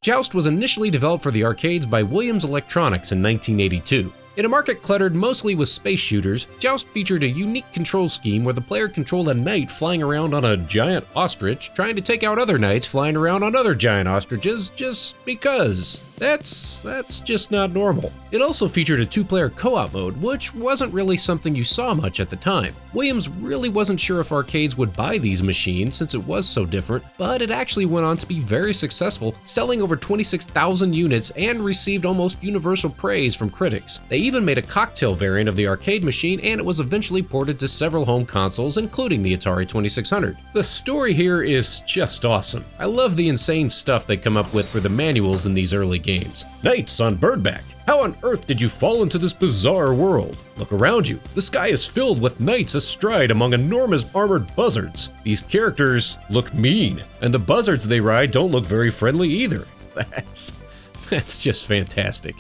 Joust was initially developed for the arcades by Williams Electronics in 1982. In a market cluttered mostly with space shooters, Joust featured a unique control scheme where the player controlled a knight flying around on a giant ostrich, trying to take out other knights flying around on other giant ostriches just because. That's just not normal. It also featured a two-player co-op mode, which wasn't really something you saw much at the time. Williams really wasn't sure if arcades would buy these machines since it was so different, but it actually went on to be very successful, selling over 26,000 units and received almost universal praise from critics. They even made a cocktail variant of the arcade machine, and it was eventually ported to several home consoles, including the Atari 2600. The story here is just awesome. I love the insane stuff they come up with for the manuals in these early games. Knights on Birdback. How on earth did you fall into this bizarre world? Look around you. The sky is filled with knights astride among enormous armored buzzards. These characters look mean, and the buzzards they ride don't look very friendly either. That's just fantastic.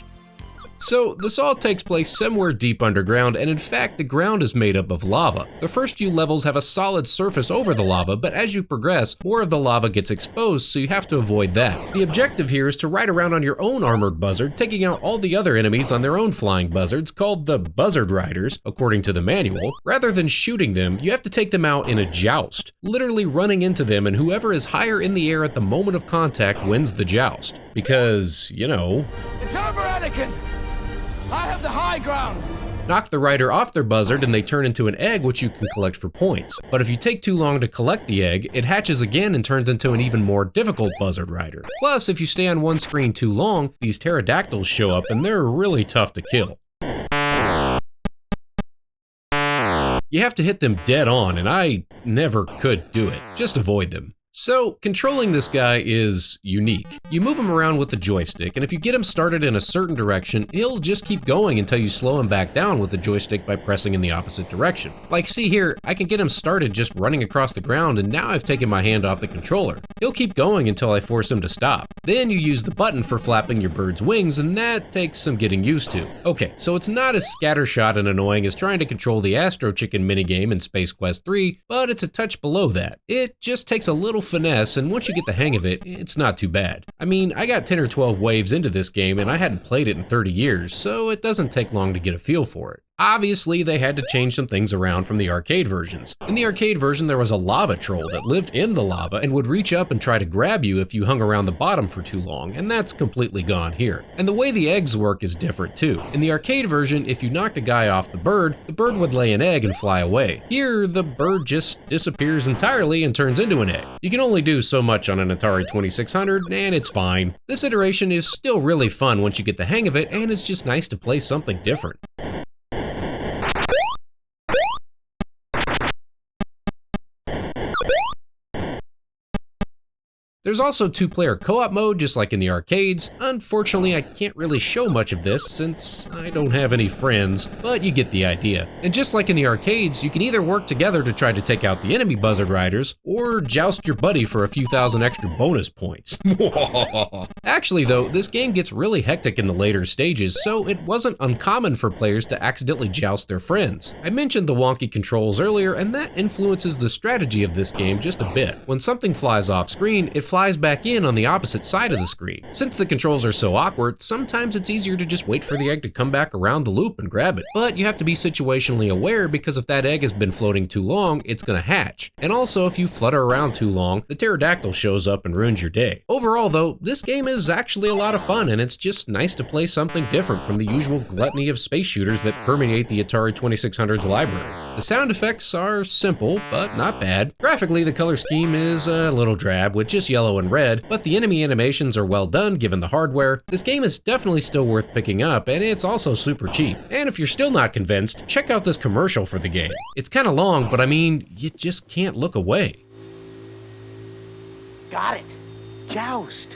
So, this all takes place somewhere deep underground, and in fact, the ground is made up of lava. The first few levels have a solid surface over the lava, but as you progress, more of the lava gets exposed, so you have to avoid that. The objective here is to ride around on your own armored buzzard, taking out all the other enemies on their own flying buzzards, called the buzzard riders, according to the manual. Rather than shooting them, you have to take them out in a joust, literally running into them, and whoever is higher in the air at the moment of contact wins the joust. Because, you know... It's over, Anakin! I have the high ground! Knock the rider off their buzzard and they turn into an egg which you can collect for points. But if you take too long to collect the egg, it hatches again and turns into an even more difficult buzzard rider. Plus, if you stay on one screen too long, these pterodactyls show up and they're really tough to kill. You have to hit them dead on, and I never could do it. Just avoid them. So, controlling this guy is unique. You move him around with the joystick, and if you get him started in a certain direction, he'll just keep going until you slow him back down with the joystick by pressing in the opposite direction. Like, see here, I can get him started just running across the ground, and now I've taken my hand off the controller. He'll keep going until I force him to stop. Then you use the button for flapping your bird's wings, and that takes some getting used to. Okay, so it's not as scattershot and annoying as trying to control the Astro Chicken minigame in Space Quest 3, but it's a touch below that. It just takes a little finesse, and once you get the hang of it, it's not too bad. I mean, I got 10 or 12 waves into this game and I hadn't played it in 30 years, so it doesn't take long to get a feel for it. Obviously, they had to change some things around from the arcade versions. In the arcade version, there was a lava troll that lived in the lava and would reach up and try to grab you if you hung around the bottom for too long, and that's completely gone here. And the way the eggs work is different too. In the arcade version, if you knocked a guy off the bird would lay an egg and fly away. Here, the bird just disappears entirely and turns into an egg. You can only do so much on an Atari 2600, and it's fine. This iteration is still really fun once you get the hang of it, and it's just nice to play something different. There's also two-player co-op mode, just like in the arcades. Unfortunately, I can't really show much of this since I don't have any friends, but you get the idea. And just like in the arcades, you can either work together to try to take out the enemy buzzard riders, or joust your buddy for a few thousand extra bonus points. Actually though, this game gets really hectic in the later stages, so it wasn't uncommon for players to accidentally joust their friends. I mentioned the wonky controls earlier, and that influences the strategy of this game just a bit. When something flies off screen, it flies back in on the opposite side of the screen. Since the controls are so awkward, sometimes it's easier to just wait for the egg to come back around the loop and grab it. But you have to be situationally aware, because if that egg has been floating too long, it's gonna hatch. And also, if you flutter around too long, the pterodactyl shows up and ruins your day. Overall though, this game is actually a lot of fun, and it's just nice to play something different from the usual gluttony of space shooters that permeate the Atari 2600's library. The sound effects are simple, but not bad. Graphically, the color scheme is a little drab with just yellow and red, but the enemy animations are well done given the hardware. This game is definitely still worth picking up, and it's also super cheap. And if you're still not convinced, check out this commercial for the game. It's kinda long, but I mean, you just can't look away. Got it. Joust.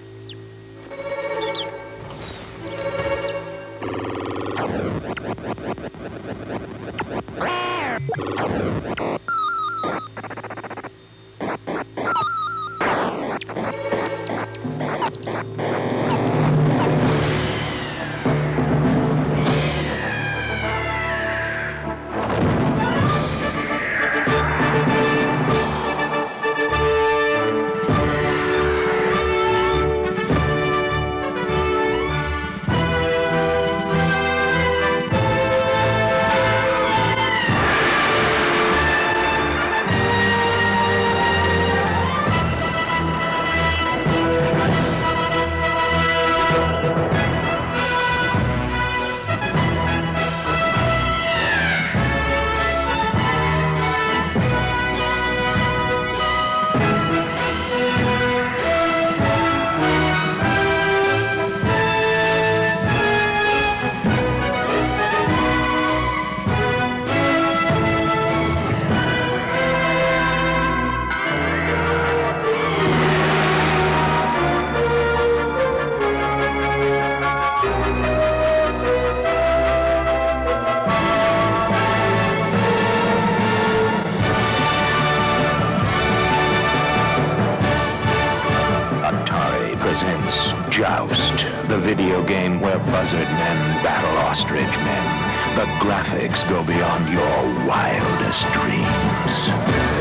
presents Joust, the video game where buzzard men battle ostrich men. The graphics go beyond your wildest dreams.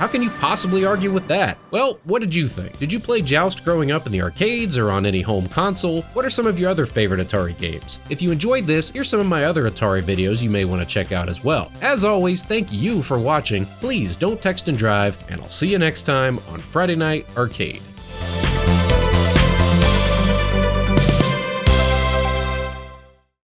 How can you possibly argue with that? Well, what did you think? Did you play Joust growing up in the arcades or on any home console? What are some of your other favorite Atari games? If you enjoyed this, here's some of my other Atari videos you may want to check out as well. As always, thank you for watching. Please don't text and drive, and I'll see you next time on Friday Night Arcade.